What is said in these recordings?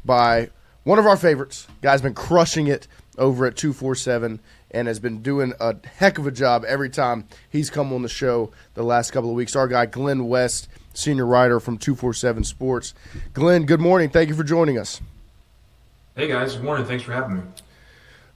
by one of our favorites. Guy's been crushing it over at 247 and has been doing a heck of a job every time he's come on the show the last couple of weeks. Our guy, Glenn West, senior writer from 247 Sports. Glenn, good morning. Thank you for joining us. Hey, guys. Good morning. Thanks for having me.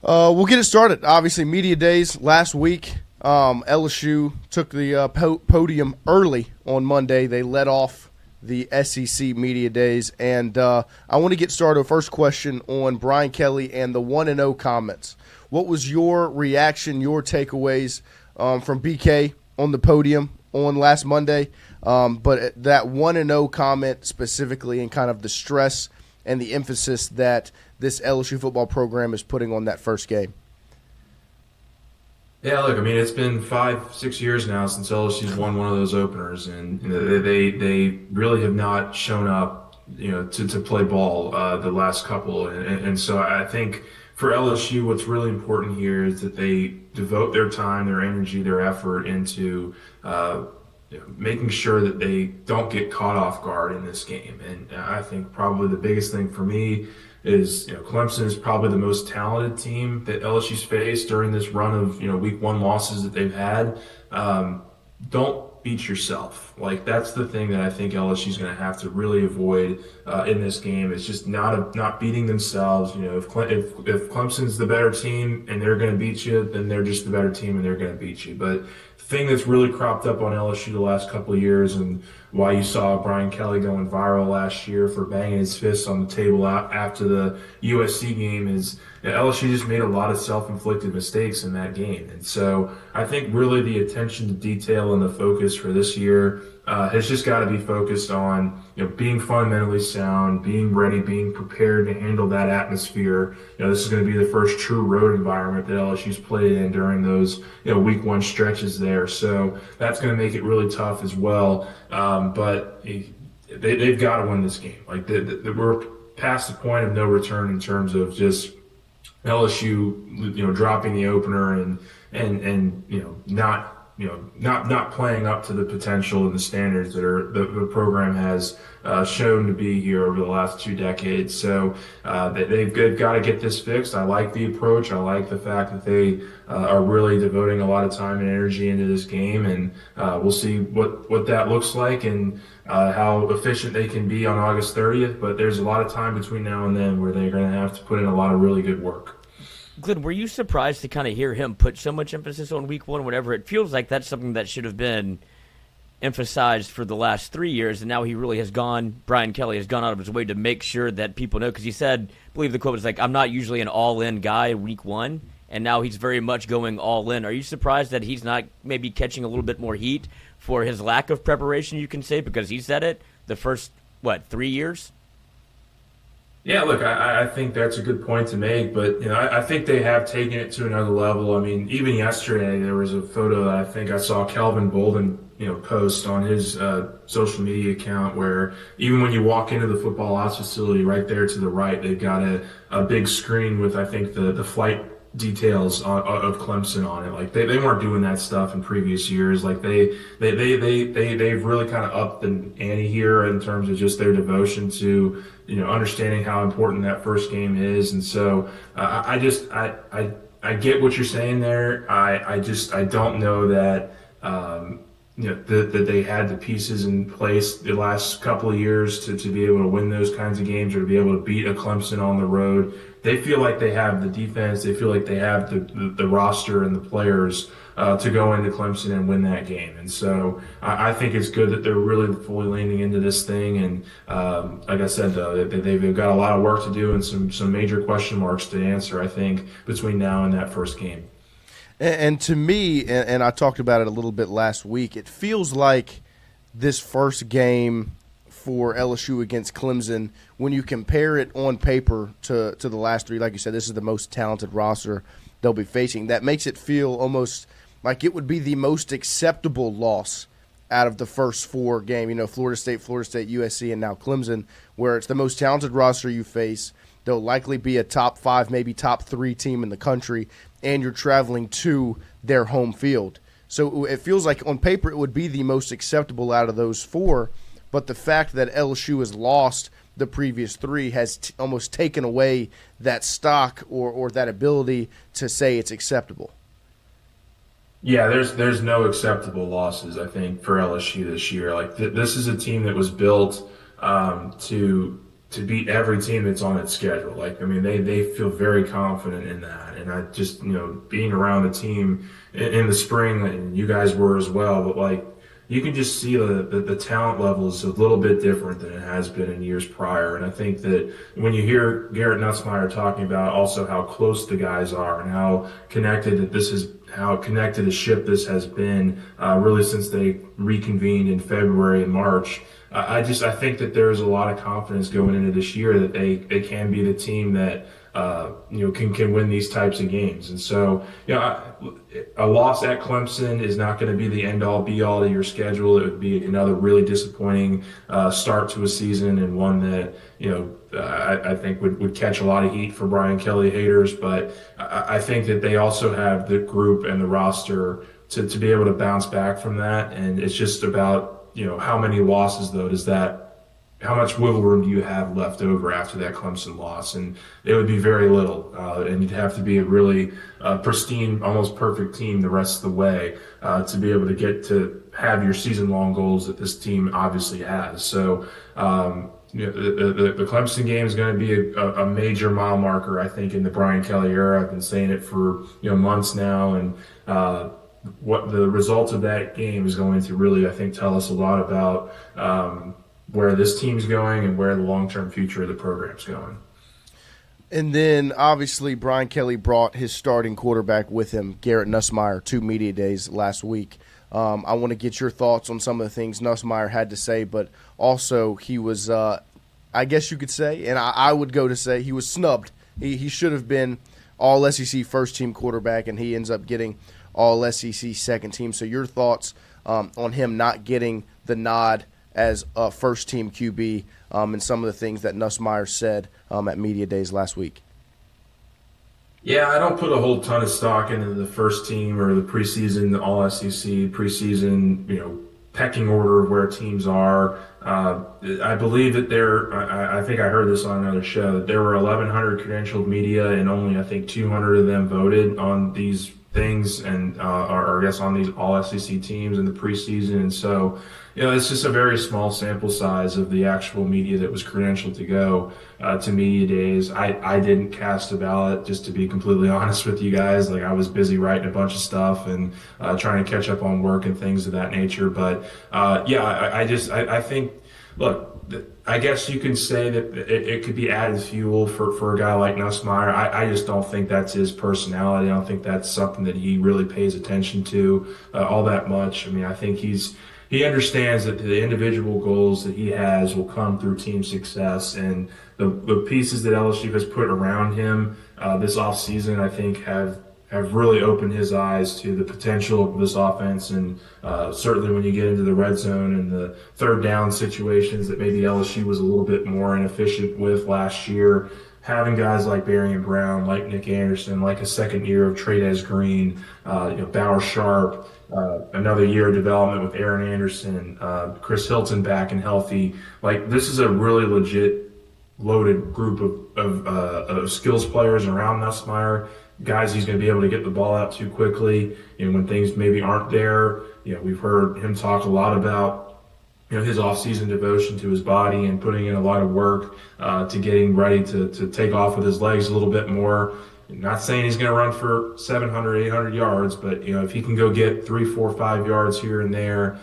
We'll get it started. Obviously, media days last week. LSU took the podium early on Monday. They led off the SEC media days. And I want to get started. First question on Brian Kelly and the 1-0 comments. What was your reaction, your takeaways from BK on the podium on last Monday? But that 1-0 comment specifically and kind of the stress and the emphasis that this LSU football program is putting on that first game. Yeah, look, I mean, it's been 5-6 years now since LSU's won one of those openers, and they really have not shown up, to play ball the last couple. And so I think for LSU, what's really important here is that they devote their time, their energy, their effort into making sure that they don't get caught off guard in this game. And I think probably the biggest thing for me is, Clemson is probably the most talented team that LSU's faced during this run of, week one losses that they've had. Don't beat yourself. Like, that's the thing that I think LSU's going to have to really avoid in this game. It's just not beating themselves. If Clemson's the better team and they're going to beat you, then they're just the better team and they're going to beat you. But the thing that's really cropped up on LSU the last couple of years, and why you saw Brian Kelly going viral last year for banging his fists on the table after the USC game, is LSU just made a lot of self-inflicted mistakes in that game. And so I think really the attention to detail and the focus for this year has just got to be focused on being fundamentally sound, being ready, being prepared to handle that atmosphere. This is going to be the first true road environment that LSU's played in during those week one stretches there. So that's going to make it really tough as well. But they've got to win this game. Like we're past the point of no return in terms of just LSU, dropping the opener and not playing up to the potential and the standards that the program has shown to be here over the last 2 decades. So they've got to get this fixed. I like the approach. I like the fact that they are really devoting a lot of time and energy into this game, and we'll see what that looks like and how efficient they can be on August 30th. But there's a lot of time between now and then where they're going to have to put in a lot of really good work. Glenn, were you surprised to kind of hear him put so much emphasis on week one, whatever? It feels like that's something that should have been emphasized for the last 3 years, and now he really has Brian Kelly has gone out of his way to make sure that people know, because he said, I believe the quote was like, I'm not usually an all-in guy week one, and now he's very much going all in. Are you surprised that he's not maybe catching a little bit more heat for his lack of preparation, you can say, because he said it the first, 3 years? Yeah, look, I think that's a good point to make, but I think they have taken it to another level. I mean, even yesterday there was a photo that I think I saw Calvin Bolden, post on his social media account, where even when you walk into the football ops facility, right there to the right, they've got a big screen with, I think, the flight details of Clemson on it. Like they weren't doing that stuff in previous years. Like they've really kind of upped the ante here in terms of just their devotion to understanding how important that first game is. And so I get what you're saying there. I don't know that that they had the pieces in place the last couple of years to be able to win those kinds of games or to be able to beat a Clemson on the road. They feel like they have the defense. They feel like they have the roster and the players to go into Clemson and win that game. And so I think it's good that they're really fully leaning into this thing. And like I said, though, they've got a lot of work to do and some major question marks to answer, I think, between now and that first game. And to me, and I talked about it a little bit last week, it feels like this first game for LSU against Clemson, when you compare it on paper to the last three, like you said, this is the most talented roster they'll be facing. That makes it feel almost like it would be the most acceptable loss out of the first four games. Florida State, USC, and now Clemson, where it's the most talented roster you face. They'll likely be a top 5, maybe top 3 team in the country, and you're traveling to their home field. So it feels like on paper it would be the most acceptable out of those four, but the fact that LSU has lost the previous 3 has almost taken away that stock or that ability to say it's acceptable. Yeah, there's no acceptable losses, I think, for LSU this year. Like this is a team that was built to beat every team that's on its schedule. Like, I mean, they feel very confident in that. And I just, being around the team in the spring, and you guys were as well, but like, you can just see the talent level is a little bit different than it has been in years prior. And I think that when you hear Garrett Nussmeier talking about also how close the guys are and how connected a ship this has been really since they reconvened in February and March. I think that there's a lot of confidence going into this year that they can be the team that can win these types of games. And so, a loss at Clemson is not going to be the end-all, be-all to your schedule. It would be another really disappointing start to a season, and one that, I think would catch a lot of heat for Brian Kelly haters. But I think that they also have the group and the roster to be able to bounce back from that. And it's just about, how many losses, though, how much wiggle room do you have left over after that Clemson loss? And it would be very little. And you'd have to be a really pristine, almost perfect team the rest of the way to be able to get to have your season-long goals that this team obviously has. So, the Clemson game is going to be a major mile marker, I think, in the Brian Kelly era. I've been saying it for months now, and what the result of that game is going to really, I think, tell us a lot about where this team's going and where the long-term future of the program's going. And then, obviously, Brian Kelly brought his starting quarterback with him, Garrett Nussmeier, 2 media days last week. I want to get your thoughts on some of the things Nussmeier had to say, but also he was, I guess you could say, and I would go to say he was snubbed. He should have been all-SEC first-team quarterback, and he ends up getting all-SEC second team. So your thoughts on him not getting the nod as a first-team QB and some of the things that Nussmeier said at media days last week? Yeah, I don't put a whole ton of stock into the first team or the preseason, the all-SEC preseason, pecking order of where teams are. I believe that I think I heard this on another show, that there were 1,100 credentialed media and only, I think, 200 of them voted on these things and, or I guess on these all-SEC teams in the preseason. And so, it's just a very small sample size of the actual media that was credentialed to go to media days. I didn't cast a ballot, just to be completely honest with you guys. Like, I was busy writing a bunch of stuff and trying to catch up on work and things of that nature. But I think, look, I guess you can say that it could be added fuel for a guy like Nussmeier. I just don't think that's his personality. I don't think that's something that he really pays attention to all that much. I mean, I think he understands that the individual goals that he has will come through team success, and the pieces that LSU has put around him this offseason, I think, have really opened his eyes to the potential of this offense. And certainly when you get into the red zone and the third down situations that maybe LSU was a little bit more inefficient with last year, having guys like Barian Brown, like Nick Anderson, like a second year of Trades Green, Bauer Sharp, another year of development with Aaron Anderson, Chris Hilton back and healthy. Like, this is a really legit loaded group of skills players around Nussmeier, guys he's going to be able to get the ball out to quickly, when things maybe aren't there. We've heard him talk a lot about his off-season devotion to his body and putting in a lot of work to getting ready to take off with his legs a little bit more. Not saying he's going to run for 700, 800 yards, but if he can go get 3, 4, 5 yards here and there,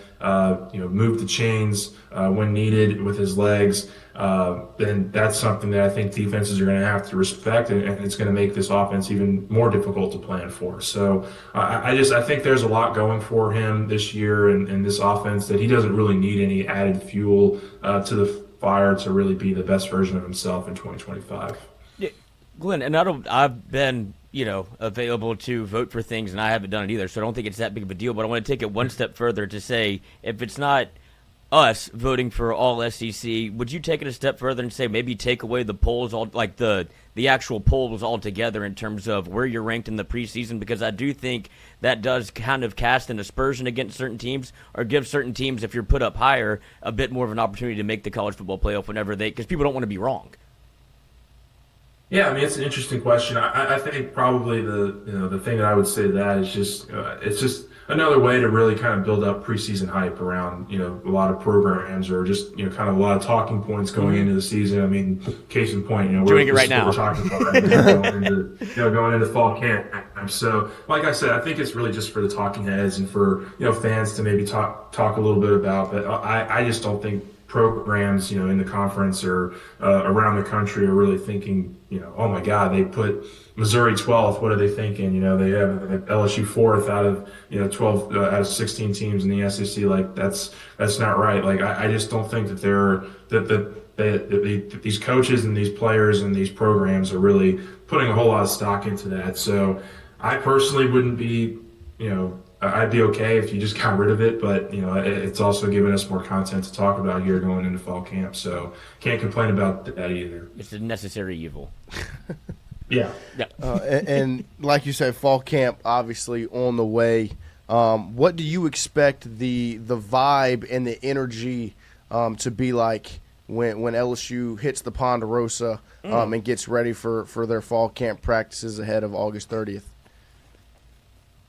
move the chains when needed with his legs, then that's something that I think defenses are going to have to respect, and it's going to make this offense even more difficult to plan for. So I think there's a lot going for him this year and this offense, that he doesn't really need any added fuel to the fire to really be the best version of himself in 2025. Glenn, and I've been, available to vote for things, and I haven't done it either, so I don't think it's that big of a deal. But I want to take it one step further to say, if it's not us voting for all SEC, would you take it a step further and say maybe take away the polls, all like the actual polls altogether in terms of where you're ranked in the preseason? Because I do think that does kind of cast an aspersion against certain teams, or give certain teams, if you're put up higher, a bit more of an opportunity to make the college football playoff whenever because people don't want to be wrong. Yeah, I mean, it's an interesting question. I think probably the thing that I would say to that is just it's just another way to really kind of build up preseason hype around a lot of programs, or just kind of a lot of talking points going into the season. I mean, case in point, we're doing it right now. We're talking about right now, going into fall camp. So, like I said, I think it's really just for the talking heads and for fans to maybe talk a little bit about. But I just don't think programs in the conference or around the country are really thinking oh my God, they put Missouri 12th. What are they thinking? They have LSU 4th out of 12 out of 16 teams in the SEC. Like that's not right. Like I just don't think that these coaches and these players and these programs are really putting a whole lot of stock into that. So I personally wouldn't be I'd be okay if you just got rid of it, but it's also giving us more content to talk about here going into fall camp. So can't complain about that either. It's a necessary evil. Yeah. And like you said, fall camp obviously on the way. What do you expect the vibe and the energy to be like when LSU hits the Ponderosa and gets ready for their fall camp practices ahead of August 30th?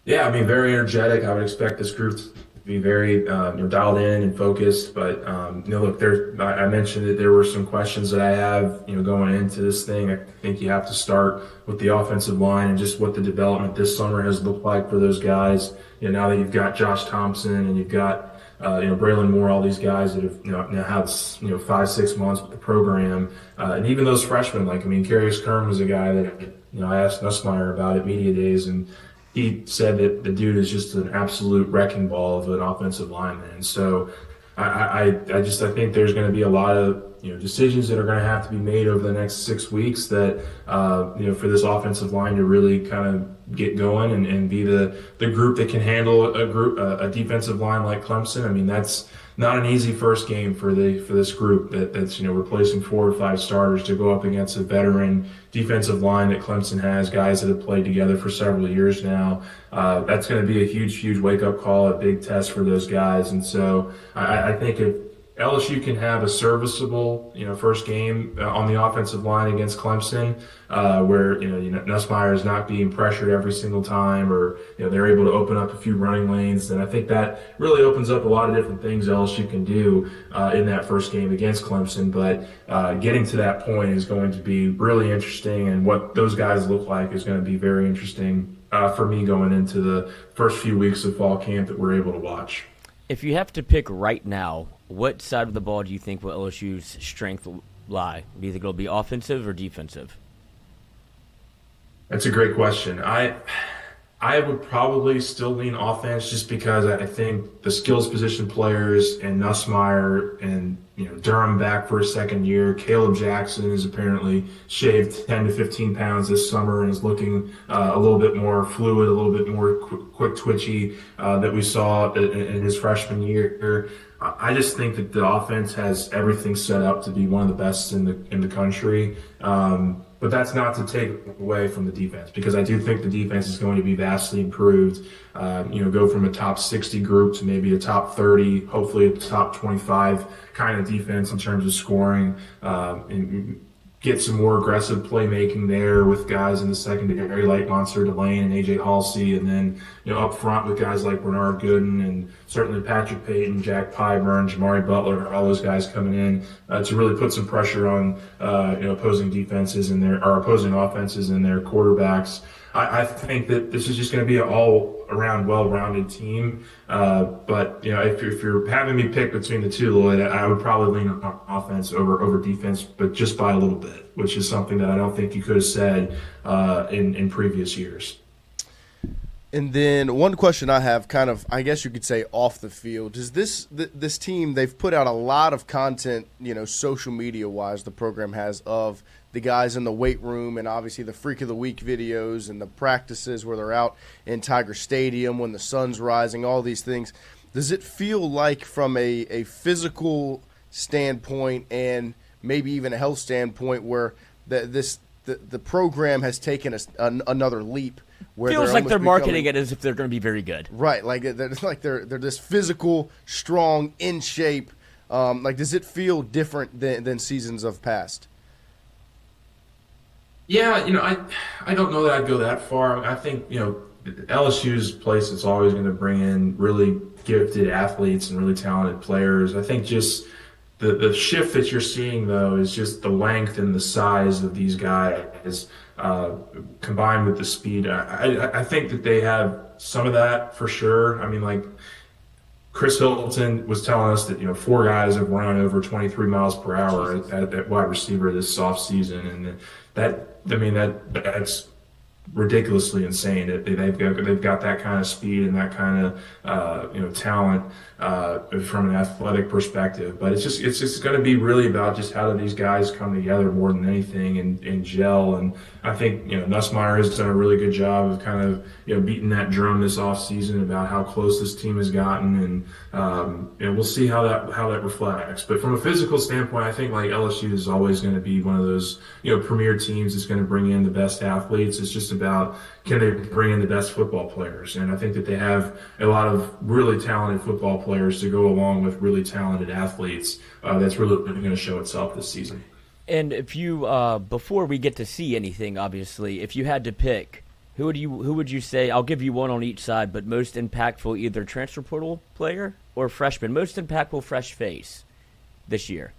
Yeah, I mean, very energetic. I would expect this group to be very dialed in and focused. But look, I mentioned that there were some questions that I have going into this thing. I think you have to start with the offensive line and just what the development this summer has looked like for those guys. Now that you've got Josh Thompson and you've got Braylon Moore, all these guys that have now had 5-6 months with the program, and even those freshmen. Karius Kern was a guy that I asked Nussmeier about at media days, and he said that the dude is just an absolute wrecking ball of an offensive lineman. And so I think there's going to be a lot of decisions that are going to have to be made over the next 6 weeks that for this offensive line to really kind of get going and be the group that can handle a defensive line like Clemson. I mean, that's not an easy first game for this group that's replacing 4 or 5 starters to go up against a veteran defensive line that Clemson has, guys that have played together for several years now. That's going to be a huge wake-up call, a big test for those guys. And so I think if LSU can have a serviceable, first game on the offensive line against Clemson, where Nussmeier is not being pressured every single time, or they're able to open up a few running lanes. Then I think that really opens up a lot of different things LSU can do in that first game against Clemson. But getting to that point is going to be really interesting, and what those guys look like is going to be very interesting for me going into the first few weeks of fall camp that we're able to watch. If you have to pick right now, what side of the ball do you think will LSU's strength lie? Do you think it'll be offensive or defensive? That's a great question. I would probably still lean offense, just because I think the skills position players and Nussmeier and Durham back for a second year. Caleb Jackson has apparently shaved 10 to 15 pounds this summer and is looking a little bit more fluid, a little bit more quick twitchy that we saw in his freshman year. I just think that the offense has everything set up to be one of the best in the country. But that's not to take away from the defense, because I do think the defense is going to be vastly improved. Go from a top 60 group to maybe a top 30, hopefully a top 25 kind of defense in terms of scoring, and get some more aggressive playmaking there with guys in the secondary like Monster Delane and AJ Halsey, and then up front with guys like Bernard Gooden and certainly Patrick Payton, Jack Pyburn, Jamari Butler, all those guys coming in to really put some pressure on opposing defenses and opposing offenses and their quarterbacks. I think that this is just going to be an all-around, well-rounded team. But if you're having me pick between the two, Lloyd, I would probably lean on offense over defense, but just by a little bit, which is something that I don't think you could have said in previous years. And then one question I have, kind of, I guess you could say off the field, is this team, they've put out a lot of content, social media-wise, the program has, of the guys in the weight room, and obviously the Freak of the Week videos and the practices where they're out in Tiger Stadium when the sun's rising, all these things. does it feel like from a physical standpoint and maybe even a health standpoint where the program has taken another leap? Where Feels like they're marketing it as if they're going to be very good. Right, they're this physical, strong, in shape. Does it feel different than seasons of past? Yeah, I don't know that I'd go that far. I think, LSU's place is always going to bring in really gifted athletes and really talented players. I think just the shift that you're seeing, though, is just the length and the size of these guys combined with the speed. I think that they have some of that for sure. I mean, like Chris Hilton was telling us that, 4 guys have run over 23 miles per hour at wide receiver this offseason. And that's ridiculously insane. They've got that kind of speed and that kind of talent from an athletic perspective. But it's just going to be really about just how do these guys come together more than anything and gel. And I think Nussmeier has done a really good job of kind of beating that drum this offseason about how close this team has gotten, and we'll see how that reflects. But from a physical standpoint, I think like LSU is always going to be one of those premier teams that's going to bring in the best athletes. It's just about can they bring in the best football players, and I think that they have a lot of really talented football players to go along with really talented athletes. That's really going to show itself this season. And if you, before we get to see anything, obviously, if you had to pick, who would you say? I'll give you one on each side, but most impactful either transfer portal player or freshman, most impactful fresh face this year.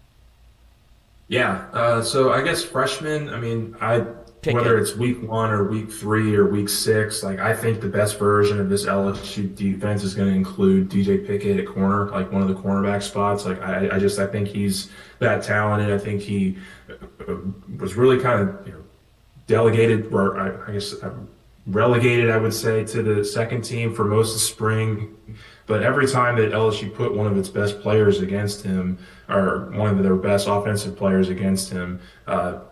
Yeah, so I guess freshman. I mean, whether it's week 1 or week 3 or week 6, like I think the best version of this LSU defense is going to include DJ Pickett at corner, like one of the cornerback spots. Like I think he's that talented. I think he was really kind of delegated, or I guess relegated, I would say, to the second team for most of spring. But every time that LSU put one of its best players against him, or one of their best offensive players against him,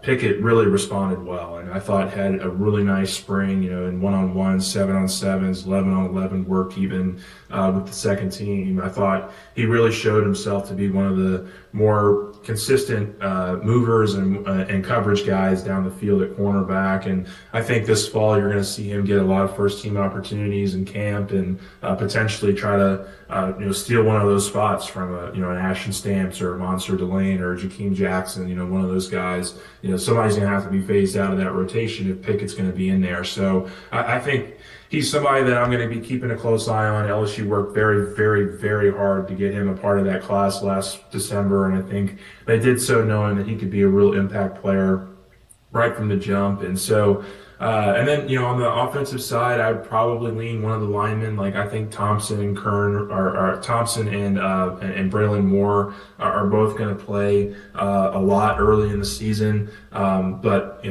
Pickett really responded well. And I thought had a really nice spring, in 1-on-1s, 7-on-7s, 11-on-11 work even with the second team. I thought he really showed himself to be one of the more consistent movers and coverage guys down the field at cornerback. And I think this fall you're going to see him get a lot of first-team opportunities in camp and potentially try to steal one of those spots from an Ashton Stamps or a Monster Delane or Jakeem Jackson, one of those guys. Somebody's going to have to be phased out of that rotation if Pickett's going to be in there. So I think he's somebody that I'm going to be keeping a close eye on. LSU worked very, very, very hard to get him a part of that class last December, and I think they did so knowing that he could be a real impact player right from the jump. And so and then, on the offensive side, I would probably lean one of the linemen. Like I think Thompson and Kern, or Thompson and Braylon Moore are both going to play a lot early in the season. But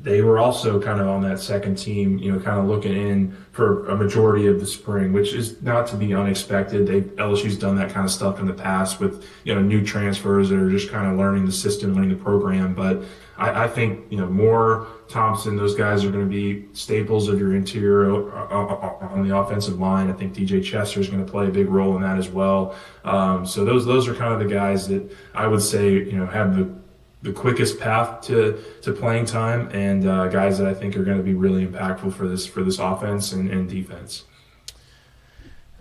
they were also kind of on that second team, kind of looking in for a majority of the spring, which is not to be unexpected. LSU's done that kind of stuff in the past with new transfers that are just kind of learning the system, learning the program. But I think Moore, Thompson, those guys are going to be staples of your interior on the offensive line. I think DJ Chester is going to play a big role in that as well. So those are kind of the guys that I would say have the quickest path to playing time, and guys that I think are going to be really impactful for this offense and defense.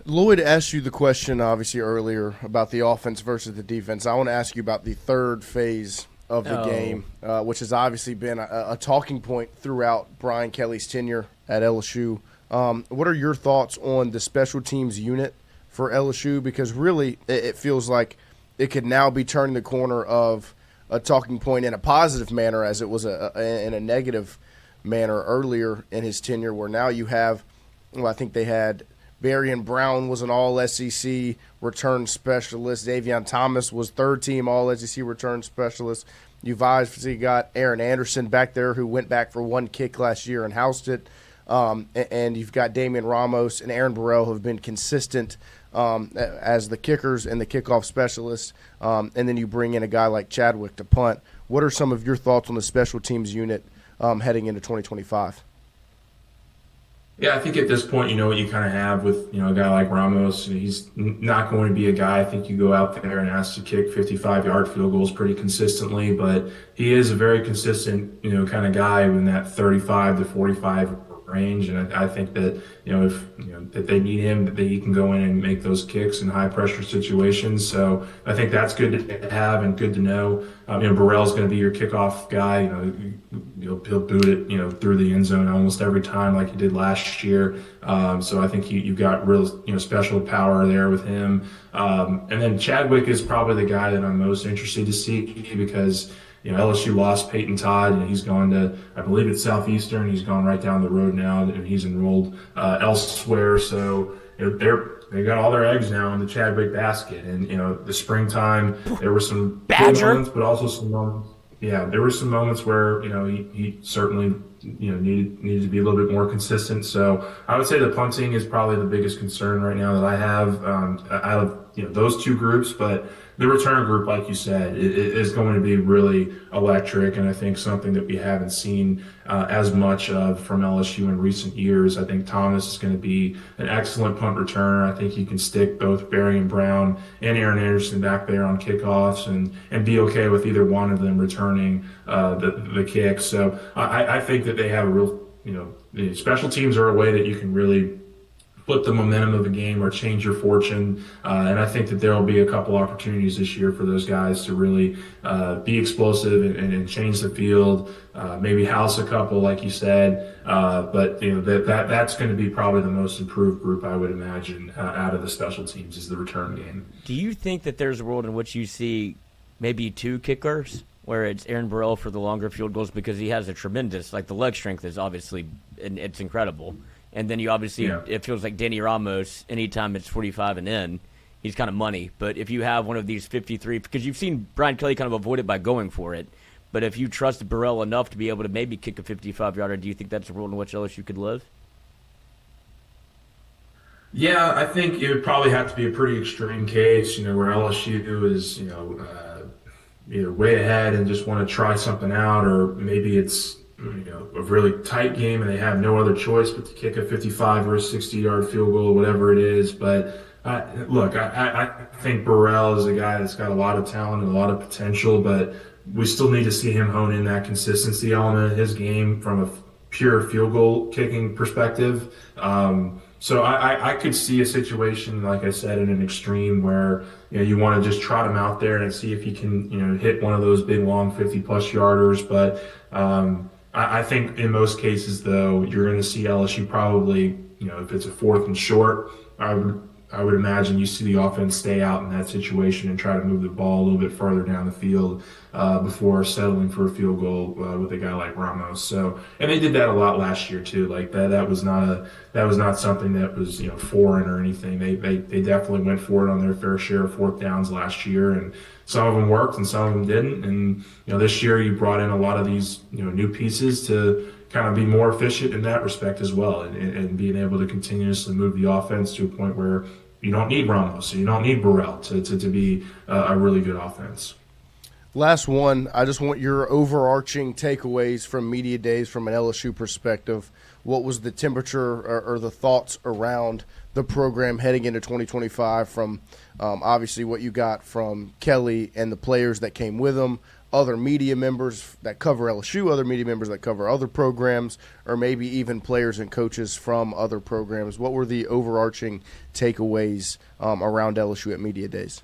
Lloyd asked you the question obviously earlier about the offense versus the defense. I want to ask you about the third phase of the game, which has obviously been a talking point throughout Brian Kelly's tenure at LSU. What are your thoughts on the special teams unit for LSU? Because really it feels like it could now be turning the corner of a talking point in a positive manner, as it was in a negative manner earlier in his tenure, where now you have, I think they had Barian Brown was an all-SEC return specialist. Davion Thomas was third-team all-SEC return specialist. You've obviously got Aaron Anderson back there, who went back for one kick last year and housed it. And you've got Damian Ramos and Aaron Burrell, who have been consistent as the kickers and the kickoff specialists. And then you bring in a guy like Chadwick to punt. What are some of your thoughts on the special teams unit heading into 2025? Yeah, I think at this point, you know what you kind of have with, a guy like Ramos. He's not going to be a guy I think you go out there and ask to kick 55-yard field goals pretty consistently, but he is a very consistent, kind of guy in that 35 to 45 range. And I think that, if, that they need him, that he can go in and make those kicks in high pressure situations. So I think that's good to have and good to know. Burrell's going to be your kickoff guy. He'll boot it, through the end zone almost every time like he did last year. So I think you've got real, special power there with him. And then Chadwick is probably the guy that I'm most interested to see because, LSU lost Peyton Todd, and he's gone to, I believe it's Southeastern. He's gone right down the road now, and he's enrolled elsewhere. So they got all their eggs now in the Chadwick basket. And the springtime, there were some good moments, but also some moments. Yeah, there were some moments where he certainly needed to be a little bit more consistent. So I would say the punting is probably the biggest concern right now that I have out of those two groups, but the return group, like you said, is going to be really electric, and I think something that we haven't seen as much of from LSU in recent years. I think Thomas is going to be an excellent punt returner. I think you can stick both Barry and Brown and Aaron Anderson back there on kickoffs and be okay with either one of them returning the kick. So I think that they have a real, the special teams are a way that you can really flip the momentum of the game or change your fortune. And I think that there will be a couple opportunities this year for those guys to really be explosive and change the field, maybe house a couple, like you said. But that's going to be probably the most improved group, I would imagine, out of the special teams is the return game. Do you think that there's a world in which you see maybe two kickers, where it's Aaron Burrell for the longer field goals because he has a tremendous, like the leg strength is obviously, and it's incredible. And then you obviously, It feels like Danny Ramos, anytime it's 45 and in, he's kind of money. But if you have one of these 53, because you've seen Brian Kelly kind of avoid it by going for it, but if you trust Burrell enough to be able to maybe kick a 55-yarder, do you think that's a world in which LSU could live? Yeah, I think it would probably have to be a pretty extreme case, where LSU is, either way ahead and just want to try something out, or maybe it's a really tight game and they have no other choice but to kick a 55 or a 60-yard field goal or whatever it is. But look, I think Burrell is a guy that's got a lot of talent and a lot of potential, but we still need to see him hone in that consistency element of his game from a pure field goal kicking perspective. So I could see a situation, like I said, in an extreme where you want to just trot him out there and see if he can hit one of those big long 50-plus yarders. But I think in most cases, though, you're going to see LSU probably, if it's a 4th and short, I would imagine you see the offense stay out in that situation and try to move the ball a little bit further down the field before settling for a field goal with a guy like Ramos. So, and they did that a lot last year too. Like that was not something that was foreign or anything. They definitely went for it on their fair share of 4th downs last year, and some of them worked and some of them didn't. And this year you brought in a lot of these new pieces to kind of be more efficient in that respect as well, and being able to continuously move the offense to a point where you don't need Ramos, you don't need Burrell to be a really good offense. Last one, I just want your overarching takeaways from media days from an LSU perspective. What was the temperature or the thoughts around the program heading into 2025 from obviously what you got from Kelly and the players that came with him, other media members that cover LSU, other media members that cover other programs, or maybe even players and coaches from other programs? What were the overarching takeaways around LSU at media days?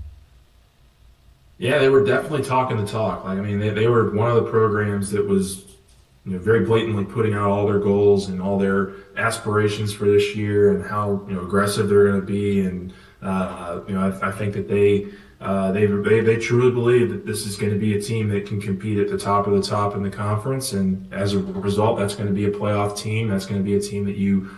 Yeah, they were definitely talking the talk. Like, I mean, they were one of the programs that was very blatantly putting out all their goals and all their aspirations for this year and how aggressive they're going to be. And I think that they truly believe that this is going to be a team that can compete at the top of the top in the conference. And as a result, that's going to be a playoff team. That's going to be a team that you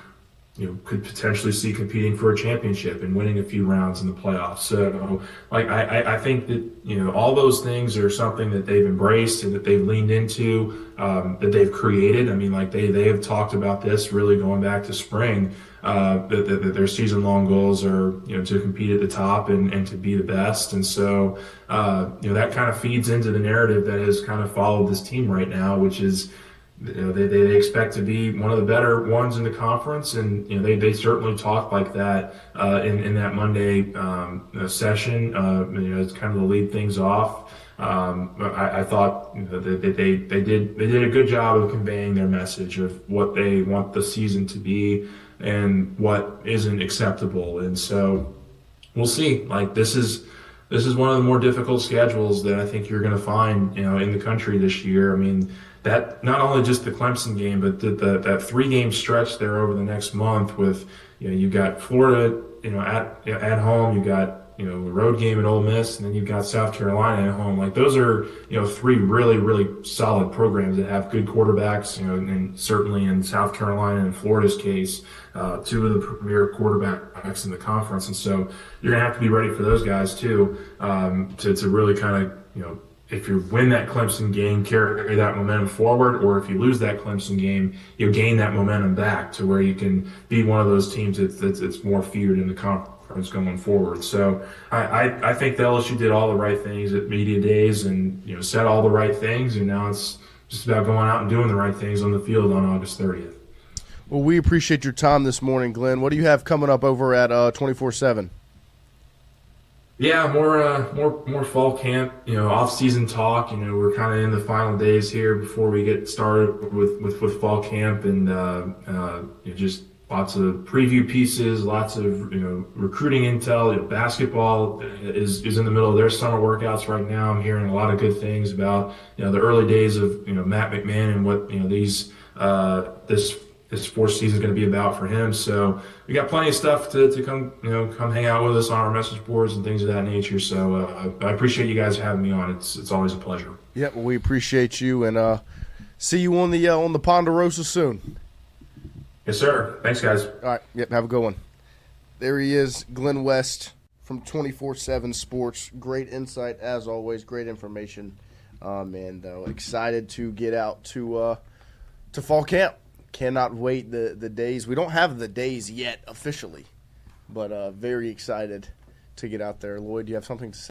could potentially see competing for a championship and winning a few rounds in the playoffs. So, I think that, all those things are something that they've embraced and that they've leaned into, that they've created. I mean, they have talked about this really going back to spring, that their season-long goals are, to compete at the top and to be the best. And so, that kind of feeds into the narrative that has kind of followed this team right now, which is, they expect to be one of the better ones in the conference, and they certainly talked like that in that Monday session. It's kind of to lead things off. I thought that they did a good job of conveying their message of what they want the season to be and what isn't acceptable, and so we'll see. Like this is one of the more difficult schedules that I think you're going to find, in the country this year. I mean, that not only just the Clemson game, but that 3-game stretch there over the next month with, you got Florida, at home, you got, a road game at Ole Miss, and then you've got South Carolina at home. Like those are, 3 really, really solid programs that have good quarterbacks, and certainly in South Carolina and Florida's case, 2 of the premier quarterbacks in the conference. And so you're going to have to be ready for those guys too, to really kind of, if you win that Clemson game, carry that momentum forward, or if you lose that Clemson game, you gain that momentum back to where you can be one of those teams that's more feared in the conference going forward. So I think the LSU did all the right things at media days and said all the right things, and now it's just about going out and doing the right things on the field on August 30th. Well, we appreciate your time this morning, Glenn. What do you have coming up over at 24/7? Yeah, more fall camp, off-season talk. We're kind of in the final days here before we get started with fall camp, and just lots of preview pieces, lots of recruiting intel. Basketball is in the middle of their summer workouts right now. I'm hearing a lot of good things about the early days of Matt McMahon and what this fourth season is going to be about for him. So we got plenty of stuff to come hang out with us on our message boards and things of that nature. So I appreciate you guys having me on. It's always a pleasure. Yeah, well, we appreciate you, and see you on the Ponderosa soon. Yes, sir. Thanks, guys. All right. Yep. Have a good one. There he is, Glenn West from 24/7 Sports. Great insight as always. Great information, and excited to get out to fall camp. Cannot wait the days. We don't have the days yet officially, but very excited to get out there. Lloyd, do you have something to say?